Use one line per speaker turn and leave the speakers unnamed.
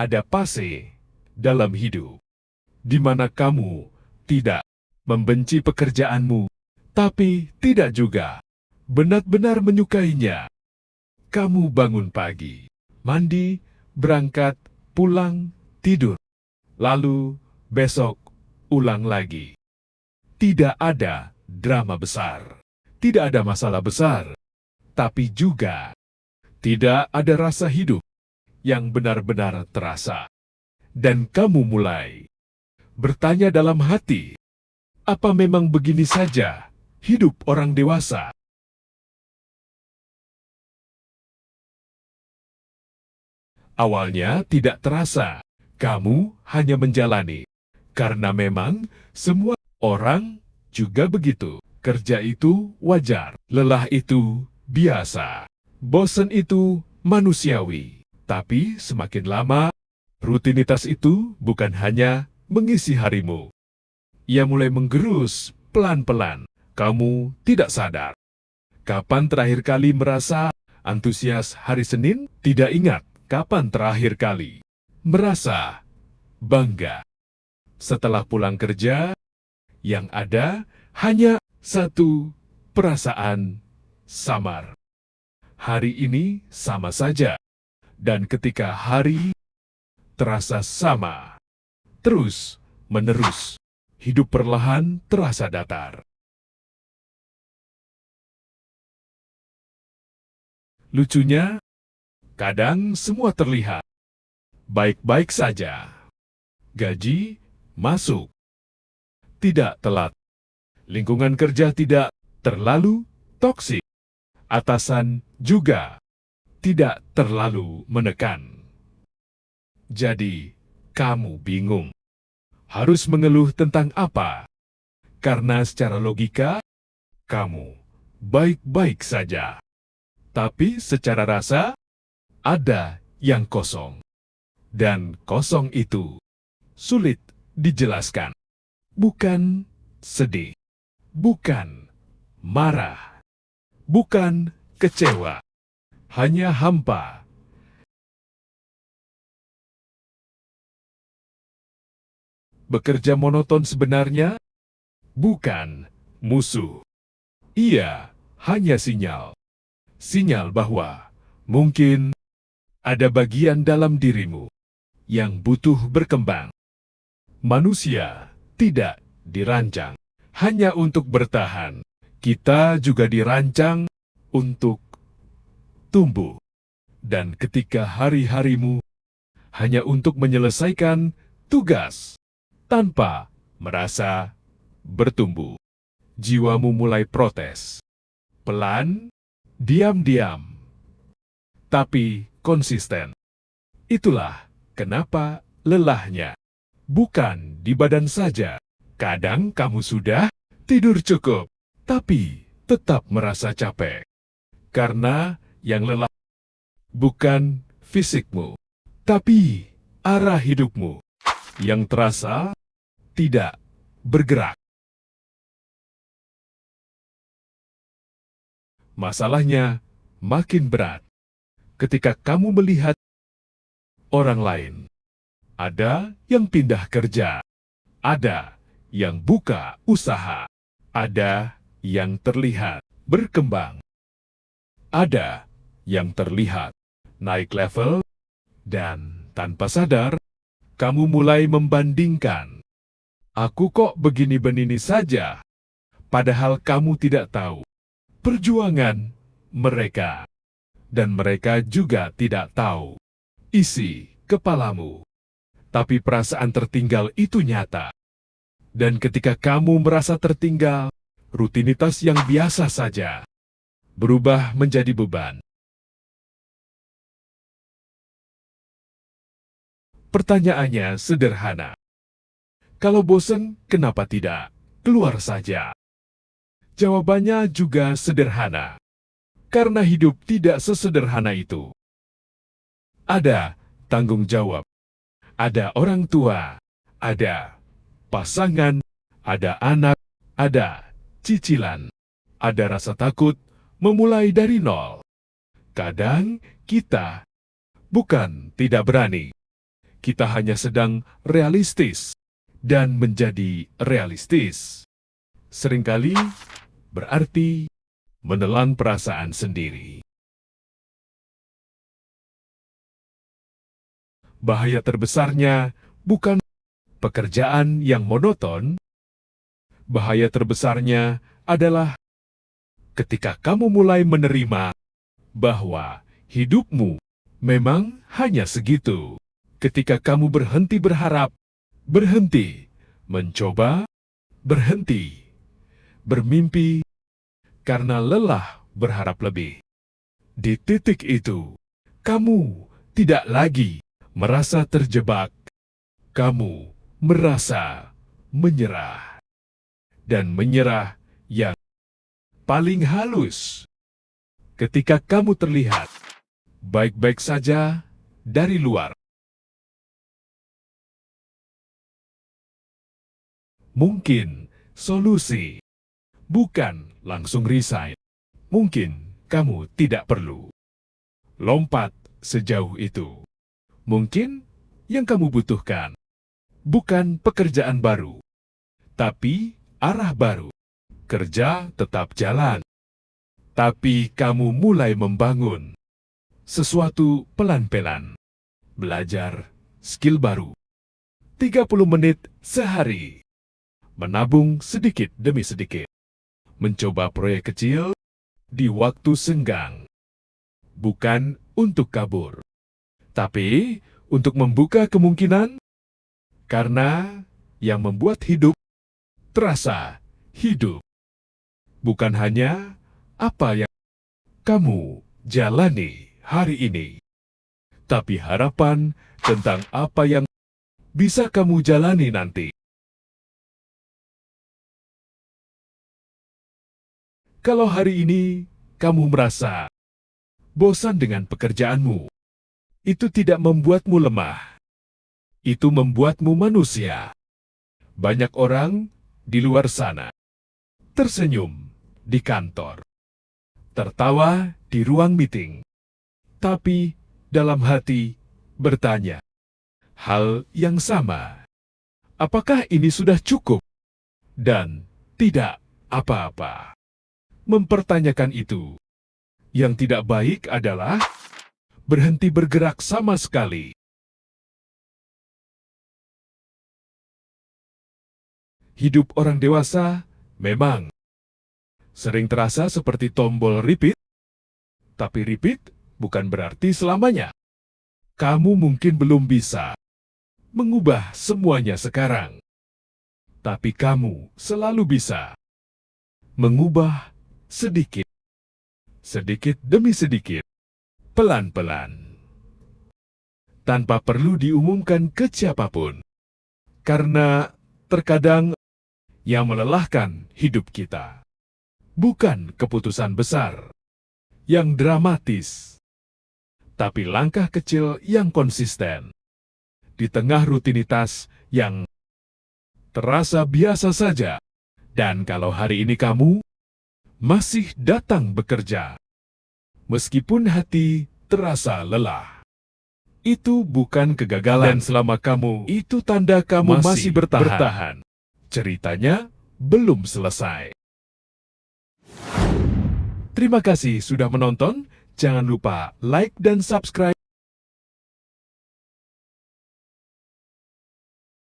ada fase dalam hidup di mana kamu tidak membenci pekerjaanmu, tapi tidak juga benar-benar menyukainya. Kamu bangun pagi, mandi, berangkat, pulang, tidur, lalu besok ulang lagi. Tidak ada drama besar, tidak ada masalah besar, tapi juga tidak ada rasa hidup yang benar-benar terasa. Dan kamu mulai bertanya dalam hati, apa memang begini saja hidup orang dewasa? Awalnya tidak terasa, kamu hanya menjalani. Karena memang semua orang juga begitu. Kerja itu wajar, lelah itu biasa, bosan itu manusiawi. Tapi semakin lama, rutinitas itu bukan hanya mengisi harimu. Ia mulai menggerus pelan-pelan. Kamu tidak sadar. Kapan terakhir kali merasa antusias hari Senin? Tidak ingat kapan terakhir kali merasa bangga. Setelah pulang kerja, yang ada hanya satu perasaan samar. Hari ini sama saja. Dan ketika hari terasa sama, terus menerus, hidup perlahan terasa datar. Lucunya, kadang semua terlihat baik-baik saja. Gaji masuk, tidak telat. Lingkungan kerja tidak terlalu toksik. Atasan juga tidak terlalu menekan. Jadi, kamu bingung. Harus mengeluh tentang apa? Karena secara logika, kamu baik-baik saja. Tapi secara rasa, ada yang kosong. Dan kosong itu sulit dijelaskan. Bukan sedih, bukan marah, bukan kecewa, hanya hampa. Bekerja monoton sebenarnya bukan musuh. Ia hanya sinyal. Sinyal bahwa mungkin ada bagian dalam dirimu yang butuh berkembang. Manusia tidak dirancang hanya untuk bertahan. Kita juga dirancang untuk tumbuh. Dan ketika hari-harimu hanya untuk menyelesaikan tugas tanpa merasa bertumbuh, jiwamu mulai protes. Pelan, diam-diam, tapi konsisten. Itulah kenapa lelahnya bukan di badan saja. Kadang kamu sudah tidur cukup, tapi tetap merasa capek. Karena yang lelah bukan fisikmu, tapi arah hidupmu yang terasa tidak bergerak. Masalahnya makin berat ketika kamu melihat orang lain. Ada yang pindah kerja, ada yang buka usaha, ada yang terlihat berkembang, ada yang terlihat naik level, dan tanpa sadar, kamu mulai membandingkan. Aku kok begini-begini saja, padahal kamu tidak tahu perjuangan mereka. Dan mereka juga tidak tahu isi kepalamu. Tapi perasaan tertinggal itu nyata. Dan ketika kamu merasa tertinggal, rutinitas yang biasa saja berubah menjadi beban. Pertanyaannya sederhana. Kalau bosan, kenapa tidak keluar saja? Jawabannya juga sederhana. Karena hidup tidak sesederhana itu. Ada tanggung jawab, ada orang tua, ada pasangan, ada anak, ada cicilan, ada rasa takut memulai dari nol. Kadang kita bukan tidak berani, kita hanya sedang realistis dan menjadi realistis. Seringkali berarti menelan perasaan sendiri. Bahaya terbesarnya bukan pekerjaan yang monoton. Bahaya terbesarnya adalah ketika kamu mulai menerima bahwa hidupmu memang hanya segitu. Ketika kamu berhenti berharap, berhenti mencoba, berhenti bermimpi karena lelah berharap lebih. Di titik itu, kamu tidak lagi merasa terjebak. Kamu merasa menyerah. Dan menyerah yang paling halus. Ketika kamu terlihat baik-baik saja dari luar. Mungkin solusi bukan langsung resign. Mungkin kamu tidak perlu lompat sejauh itu. Mungkin yang kamu butuhkan bukan pekerjaan baru, tapi arah baru. Kerja tetap jalan, tapi kamu mulai membangun sesuatu pelan-pelan. Belajar skill baru. 30 menit sehari. Menabung sedikit demi sedikit. Mencoba proyek kecil di waktu senggang. Bukan untuk kabur, tapi untuk membuka kemungkinan. Karena yang membuat hidup terasa hidup bukan hanya apa yang kamu jalani hari ini, tapi harapan tentang apa yang bisa kamu jalani nanti. Kalau hari ini kamu merasa bosan dengan pekerjaanmu, itu tidak membuatmu lemah. Itu membuatmu manusia. Banyak orang di luar sana tersenyum di kantor, tertawa di ruang meeting, tapi dalam hati bertanya hal yang sama. Apakah ini sudah cukup? Dan tidak apa-apa. Mempertanyakan itu. Yang tidak baik adalah berhenti bergerak sama sekali. Hidup orang dewasa memang sering terasa seperti tombol repeat, tapi repeat bukan berarti selamanya. Kamu mungkin belum bisa mengubah semuanya sekarang, tapi kamu selalu bisa mengubah sedikit, sedikit demi sedikit, pelan-pelan, tanpa perlu diumumkan ke siapapun. Karena terkadang yang melelahkan hidup kita bukan keputusan besar yang dramatis, tapi langkah kecil yang konsisten di tengah rutinitas yang terasa biasa saja. Dan kalau hari ini kamu masih datang bekerja, meskipun hati terasa lelah, itu bukan kegagalan. Dan selama kamu, itu tanda kamu masih bertahan. Ceritanya belum selesai. Terima kasih sudah menonton. Jangan lupa like dan subscribe